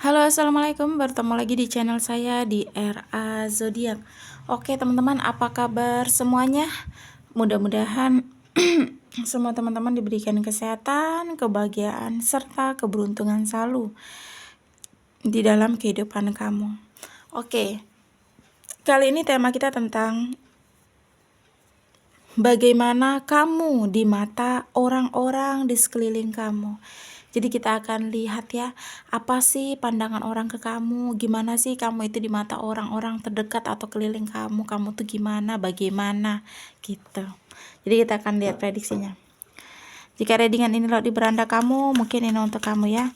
Halo, assalamualaikum. Bertemu lagi di channel saya di RA Zodiak. Oke, teman-teman, apa kabar semuanya? Mudah-mudahan semua teman-teman diberikan kesehatan, kebahagiaan, serta keberuntungan selalu di dalam kehidupan kamu. Oke, kali ini tema kita tentang bagaimana kamu di mata orang-orang di sekeliling kamu. Jadi kita akan lihat ya, apa sih pandangan orang ke kamu, gimana sih kamu itu di mata orang-orang terdekat atau keliling kamu tuh gimana, bagaimana gitu. Jadi kita akan lihat prediksinya. Jika readingan ini loh di beranda kamu, mungkin ini untuk kamu ya.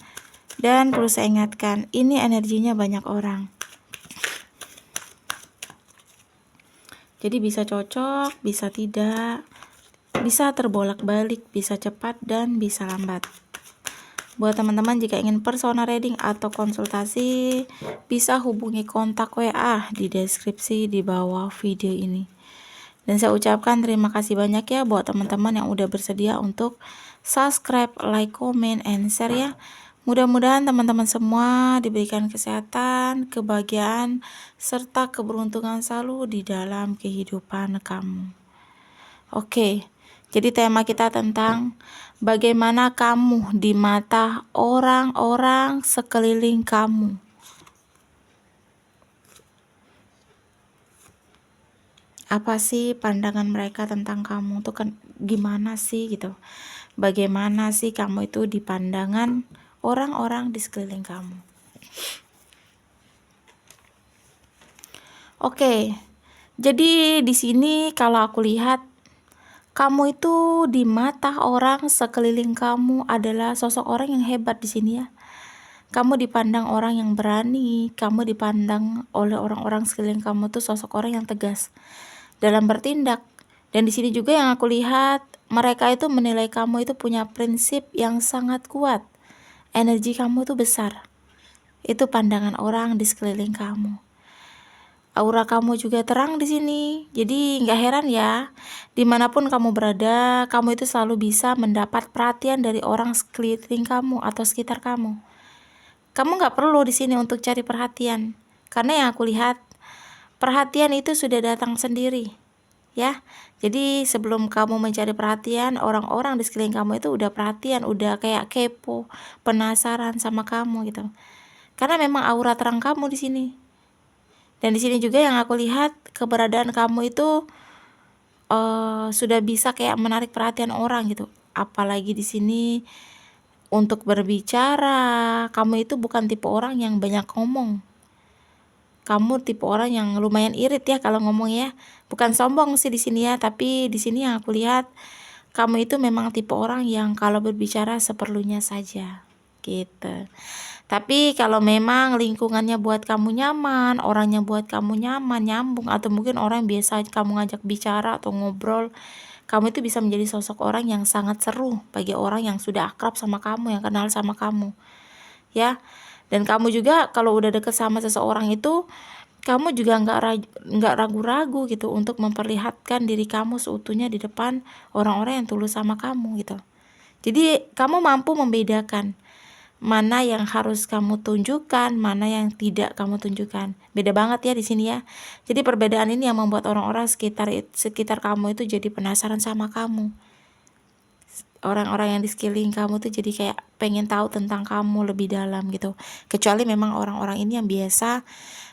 Dan perlu saya ingatkan, ini energinya banyak orang. Jadi bisa cocok, bisa tidak, bisa terbolak-balik, bisa cepat dan bisa lambat. Buat teman-teman jika ingin personal reading atau konsultasi, bisa hubungi kontak WA di deskripsi di bawah video ini. Dan saya ucapkan terima kasih banyak ya buat teman-teman yang udah bersedia untuk subscribe, like, comment, and share ya. Mudah-mudahan teman-teman semua diberikan kesehatan, kebahagiaan, serta keberuntungan selalu di dalam kehidupan kamu. Oke, jadi tema kita tentang bagaimana kamu di mata orang-orang sekeliling kamu. Apa sih pandangan mereka tentang kamu tuh kan gimana sih gitu. Bagaimana sih kamu itu di pandangan orang-orang di sekeliling kamu. Oke. Jadi di sini kalau aku lihat kamu itu di mata orang sekeliling kamu adalah sosok orang yang hebat di sini ya. Kamu dipandang orang yang berani, kamu dipandang oleh orang-orang sekeliling kamu tuh sosok orang yang tegas dalam bertindak. Dan di sini juga yang aku lihat, mereka itu menilai kamu itu punya prinsip yang sangat kuat. Energi kamu tuh besar. Itu pandangan orang di sekeliling kamu. Aura kamu juga terang di sini. Jadi nggak heran ya, dimanapun kamu berada, kamu itu selalu bisa mendapat perhatian dari orang sekeliling kamu atau sekitar kamu. Kamu nggak perlu di sini untuk cari perhatian, karena yang aku lihat perhatian itu sudah datang sendiri, ya. Jadi sebelum kamu mencari perhatian, orang-orang di sekeliling kamu itu udah perhatian, udah kayak kepo, penasaran sama kamu gitu. Karena memang aura terang kamu di sini. Dan di sini juga yang aku lihat keberadaan kamu itu sudah bisa kayak menarik perhatian orang gitu. Apalagi di sini untuk berbicara, kamu itu bukan tipe orang yang banyak ngomong. Kamu tipe orang yang lumayan irit ya kalau ngomong ya. Bukan sombong sih di sini ya, tapi di sini yang aku lihat kamu itu memang tipe orang yang kalau berbicara seperlunya saja gitu. Tapi kalau memang lingkungannya buat kamu nyaman, orangnya buat kamu nyaman, nyambung, atau mungkin orang yang biasa kamu ngajak bicara atau ngobrol, kamu itu bisa menjadi sosok orang yang sangat seru bagi orang yang sudah akrab sama kamu, yang kenal sama kamu, ya. Dan kamu juga kalau udah deket sama seseorang itu, kamu juga nggak ragu-ragu gitu untuk memperlihatkan diri kamu seutuhnya di depan orang-orang yang tulus sama kamu gitu. Jadi kamu mampu membedakan mana yang harus kamu tunjukkan, mana yang tidak kamu tunjukkan. Beda banget ya di sini ya. Jadi perbedaan ini yang membuat orang-orang sekitar kamu itu jadi penasaran sama kamu. Orang-orang yang di sekeliling kamu tuh jadi kayak pengen tahu tentang kamu lebih dalam gitu. Kecuali memang orang-orang ini yang biasa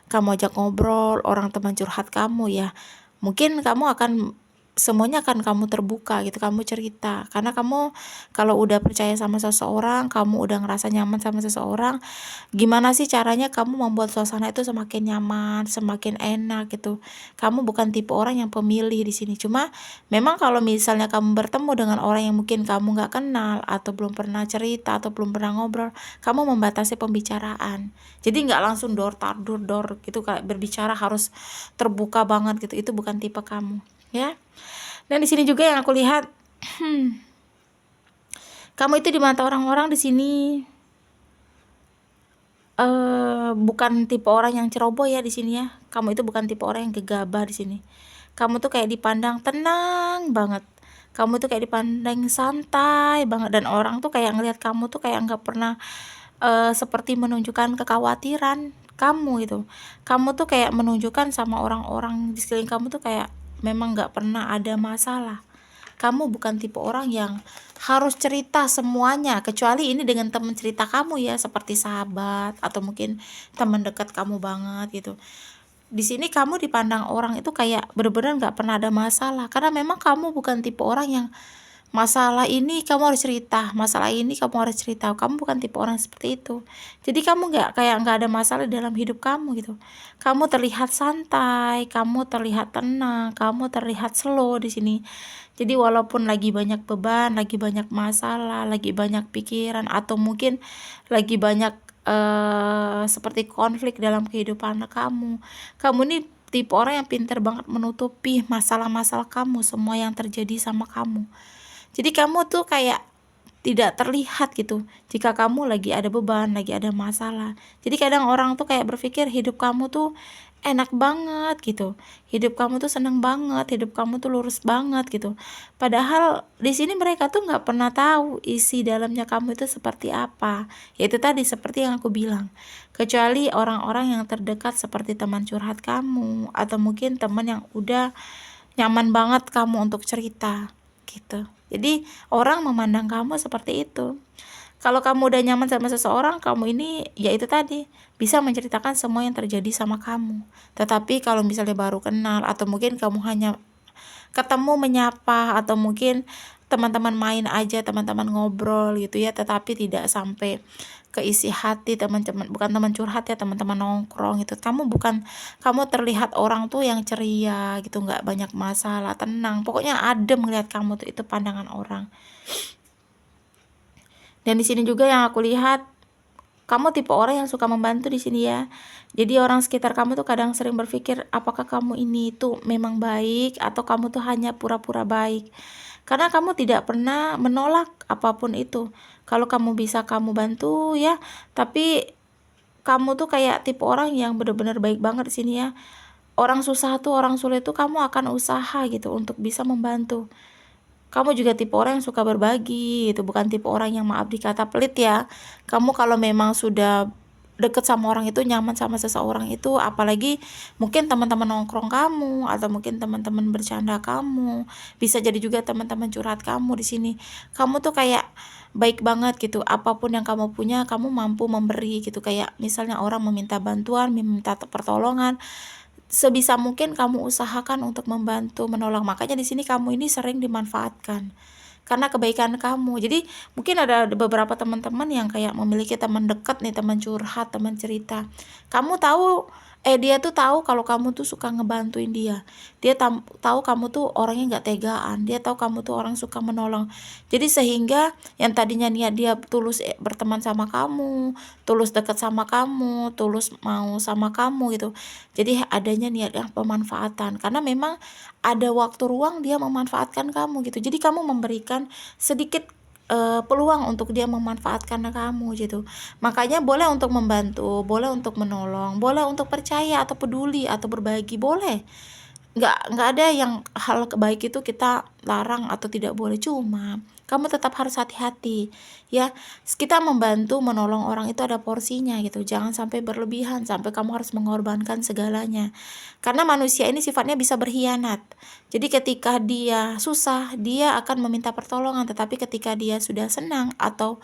kamu ajak ngobrol, orang teman curhat kamu ya. Mungkin kamu akan semuanya akan kamu terbuka gitu, kamu cerita. Karena kamu kalau udah percaya sama seseorang, kamu udah ngerasa nyaman sama seseorang, gimana sih caranya kamu membuat suasana itu semakin nyaman, semakin enak gitu. Kamu bukan tipe orang yang pemilih di sini. Cuma memang kalau misalnya kamu bertemu dengan orang yang mungkin kamu nggak kenal atau belum pernah cerita atau belum pernah ngobrol, kamu membatasi pembicaraan. Jadi nggak langsung door gitu kayak berbicara harus terbuka banget gitu. Itu bukan tipe kamu, ya. Dan di sini juga yang aku lihat, kamu itu di mata orang-orang di sini bukan tipe orang yang ceroboh ya di sini ya. Kamu itu bukan tipe orang yang gegabah di sini. Kamu tuh kayak dipandang tenang banget. Kamu tuh kayak dipandang santai banget, dan orang tuh kayak ngelihat kamu tuh kayak nggak pernah seperti menunjukkan kekhawatiran kamu itu. Kamu tuh kayak menunjukkan sama orang-orang di sekeliling kamu tuh kayak memang nggak pernah ada masalah. Kamu bukan tipe orang yang harus cerita semuanya, kecuali ini dengan teman cerita kamu ya, seperti sahabat atau mungkin teman dekat kamu banget gitu. Di sini kamu dipandang orang itu kayak bener-bener nggak pernah ada masalah, karena memang kamu bukan tipe orang yang masalah ini kamu harus cerita, masalah ini kamu harus cerita. Kamu bukan tipe orang seperti itu. Jadi kamu nggak ada masalah dalam hidup kamu gitu. Kamu terlihat santai, kamu terlihat tenang, kamu terlihat slow di sini. Jadi walaupun lagi banyak beban, lagi banyak masalah, lagi banyak pikiran, atau mungkin lagi banyak seperti konflik dalam kehidupan kamu, kamu nih tipe orang yang pintar banget menutupi masalah-masalah kamu, semua yang terjadi sama kamu. Jadi kamu tuh kayak tidak terlihat gitu jika kamu lagi ada beban, lagi ada masalah. Jadi kadang orang tuh kayak berpikir hidup kamu tuh enak banget gitu, hidup kamu tuh seneng banget, hidup kamu tuh lurus banget gitu. Padahal di sini mereka tuh nggak pernah tahu isi dalamnya kamu itu seperti apa. Yaitu tadi seperti yang aku bilang, kecuali orang-orang yang terdekat seperti teman curhat kamu, atau mungkin teman yang udah nyaman banget kamu untuk cerita gitu. Jadi orang memandang kamu seperti itu. Kalau kamu udah nyaman sama seseorang, kamu ini ya itu tadi bisa menceritakan semua yang terjadi sama kamu. Tetapi kalau misalnya baru kenal, atau mungkin kamu hanya ketemu menyapa, atau mungkin teman-teman main aja, teman-teman ngobrol gitu ya, tetapi tidak sampai ke isi hati, teman-teman bukan teman curhat ya, teman-teman nongkrong gitu. Kamu terlihat orang tuh yang ceria gitu, nggak banyak masalah, tenang, pokoknya adem ngeliat kamu tuh, itu pandangan orang. Dan di sini juga yang aku lihat, kamu tipe orang yang suka membantu di sini ya. Jadi orang sekitar kamu tuh kadang sering berpikir apakah kamu ini tuh memang baik atau kamu tuh hanya pura-pura baik. Karena kamu tidak pernah menolak apapun itu. Kalau kamu bisa kamu bantu ya, tapi kamu tuh kayak tipe orang yang benar-benar baik banget di sini ya. Orang susah tuh, orang sulit tuh kamu akan usaha gitu untuk bisa membantu. Kamu juga tipe orang yang suka berbagi gitu, bukan tipe orang yang maaf dikata pelit ya. Kamu kalau memang sudah deket sama orang itu, nyaman sama seseorang itu, apalagi mungkin teman-teman nongkrong kamu, atau mungkin teman-teman bercanda kamu, bisa jadi juga teman-teman curhat kamu di sini. Kamu tuh kayak baik banget gitu, apapun yang kamu punya kamu mampu memberi gitu. Kayak misalnya orang meminta bantuan, meminta pertolongan, sebisa mungkin kamu usahakan untuk membantu, menolong. Makanya di sini kamu ini sering dimanfaatkan karena kebaikan kamu. Jadi mungkin ada beberapa teman-teman yang kayak memiliki teman dekat nih, teman curhat, teman cerita. Kamu tahu, dia tuh tahu kalau kamu tuh suka ngebantuin dia. Dia tahu kamu tuh orangnya nggak tegaan. Dia tahu kamu tuh orang suka menolong. Jadi sehingga yang tadinya niat dia tulus berteman sama kamu, tulus dekat sama kamu, tulus mau sama kamu gitu. Jadi adanya niat yang pemanfaatan, karena memang ada waktu ruang dia memanfaatkan kamu gitu. Jadi kamu memberikan sedikit peluang untuk dia memanfaatkan kamu gitu. Makanya boleh untuk membantu, boleh untuk menolong, boleh untuk percaya atau peduli atau berbagi, boleh. Nggak ada yang hal baik itu kita larang atau tidak boleh, cuma kamu tetap harus hati-hati ya. Kita membantu menolong orang itu ada porsinya gitu, jangan sampai berlebihan sampai kamu harus mengorbankan segalanya, karena manusia ini sifatnya bisa berkhianat. Jadi ketika dia susah dia akan meminta pertolongan, tetapi ketika dia sudah senang atau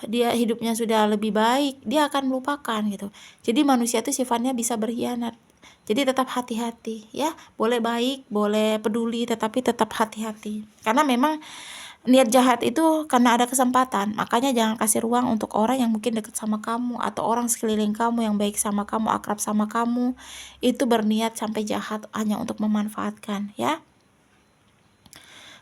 dia hidupnya sudah lebih baik, dia akan melupakan gitu. Jadi manusia itu sifatnya bisa berkhianat. Jadi tetap hati-hati ya, boleh baik, boleh peduli, tetapi tetap hati-hati. Karena memang niat jahat itu karena ada kesempatan, makanya jangan kasih ruang untuk orang yang mungkin dekat sama kamu atau orang sekeliling kamu yang baik sama kamu, akrab sama kamu, itu berniat sampai jahat hanya untuk memanfaatkan ya.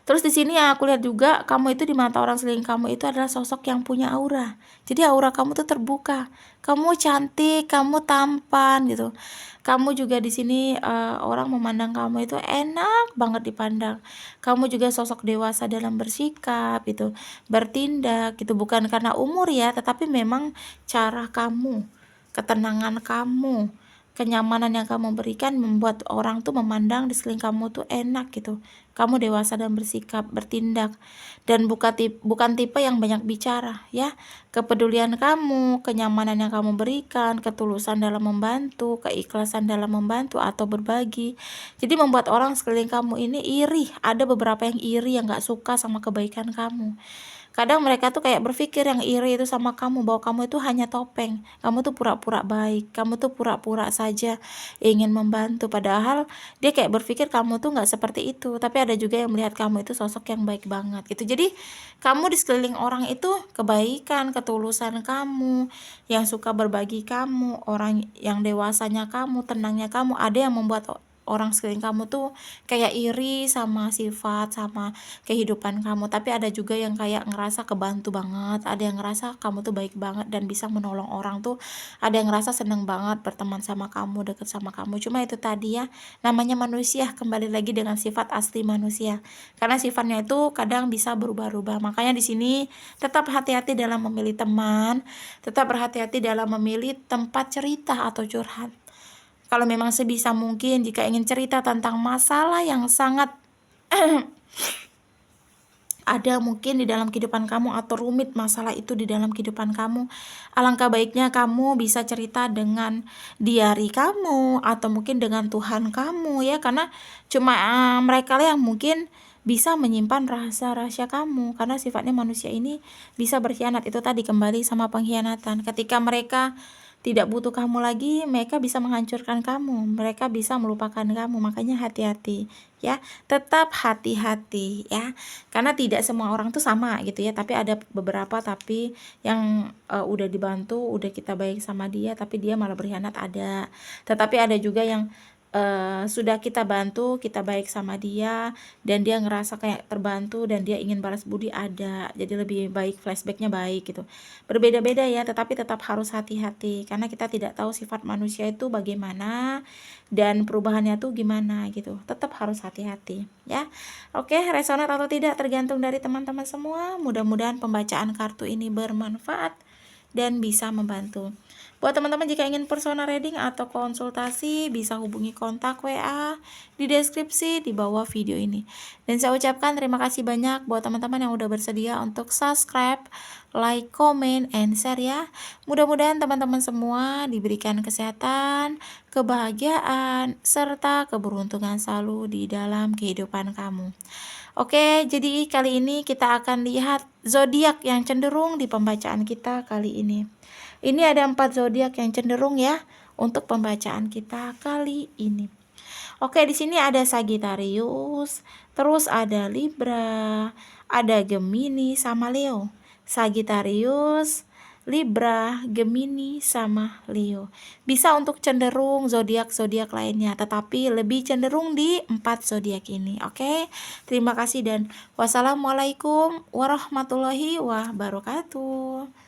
Terus di sini yang aku lihat juga, kamu itu di mata orang sekeliling kamu itu adalah sosok yang punya aura. Jadi aura kamu tuh terbuka. Kamu cantik, kamu tampan gitu. Kamu juga di sini orang memandang kamu itu enak banget dipandang. Kamu juga sosok dewasa dalam bersikap gitu, bertindak gitu, bukan karena umur ya, tetapi memang cara kamu, ketenangan kamu, kenyamanan yang kamu berikan membuat orang tuh memandang di sekeliling kamu tuh enak gitu. Kamu dewasa dan bersikap, bertindak, dan bukan tipe yang banyak bicara ya. Kepedulian kamu, kenyamanan yang kamu berikan, ketulusan dalam membantu, keikhlasan dalam membantu atau berbagi, jadi membuat orang sekeliling kamu ini iri. Ada beberapa yang iri, yang gak suka sama kebaikan kamu. Kadang mereka tuh kayak berpikir yang iri itu sama kamu, bahwa kamu itu hanya topeng, kamu tuh pura-pura baik, kamu tuh pura-pura saja ingin membantu, padahal dia kayak berpikir kamu tuh nggak seperti itu. Tapi ada juga yang melihat kamu itu sosok yang baik banget gitu. Jadi kamu di sekeliling orang itu kebaikan, ketulusan kamu, yang suka berbagi kamu, orang yang dewasanya kamu, tenangnya kamu, ada yang membuat orang sekeliling kamu tuh kayak iri sama sifat, sama kehidupan kamu. Tapi ada juga yang kayak ngerasa kebantu banget, ada yang ngerasa kamu tuh baik banget dan bisa menolong orang tuh, ada yang ngerasa seneng banget berteman sama kamu, deket sama kamu. Cuma itu tadi ya, namanya manusia, kembali lagi dengan sifat asli manusia, karena sifatnya itu kadang bisa berubah-ubah. Makanya di sini tetap hati-hati dalam memilih teman, tetap berhati-hati dalam memilih tempat cerita atau curhat. Kalau memang sebisa mungkin, jika ingin cerita tentang masalah yang sangat ada mungkin di dalam kehidupan kamu, atau rumit masalah itu di dalam kehidupan kamu, alangkah baiknya kamu bisa cerita dengan diari kamu atau mungkin dengan Tuhan kamu ya, karena cuma mereka lah yang mungkin bisa menyimpan rahasia-rahasia kamu, karena sifatnya manusia ini bisa berkhianat. Itu tadi kembali sama pengkhianatan. Ketika mereka tidak butuh kamu lagi, mereka bisa menghancurkan kamu, mereka bisa melupakan kamu. Makanya hati-hati ya, tetap hati-hati ya, karena tidak semua orang tuh sama gitu ya. Tapi ada beberapa tapi yang udah dibantu, udah kita baik sama dia, tapi dia malah berkhianat, ada. Tetapi ada juga yang sudah kita bantu, kita baik sama dia, dan dia ngerasa kayak terbantu dan dia ingin balas budi, ada. Jadi lebih baik flashbacknya baik gitu. Berbeda-beda ya, tetapi tetap harus hati-hati karena kita tidak tahu sifat manusia itu bagaimana dan perubahannya tuh gimana gitu. Tetap harus hati-hati ya. Oke, resonat atau tidak tergantung dari teman-teman semua. Mudah-mudahan pembacaan kartu ini bermanfaat dan bisa membantu. Buat teman-teman jika ingin personal reading atau konsultasi, bisa hubungi kontak WA di deskripsi di bawah video ini. Dan saya ucapkan terima kasih banyak buat teman-teman yang udah bersedia untuk subscribe, like, comment, and share ya. Mudah-mudahan teman-teman semua diberikan kesehatan, kebahagiaan, serta keberuntungan selalu di dalam kehidupan kamu. Oke, jadi kali ini kita akan lihat zodiak yang cenderung di pembacaan kita kali ini. Ini ada 4 zodiak yang cenderung ya untuk pembacaan kita kali ini. Oke, di sini ada Sagittarius, terus ada Libra, ada Gemini sama Leo. Sagittarius, Libra, Gemini sama Leo. Bisa untuk cenderung zodiak-zodiak lainnya, tetapi lebih cenderung di 4 zodiak ini. Oke. Terima kasih dan wassalamualaikum warahmatullahi wabarakatuh.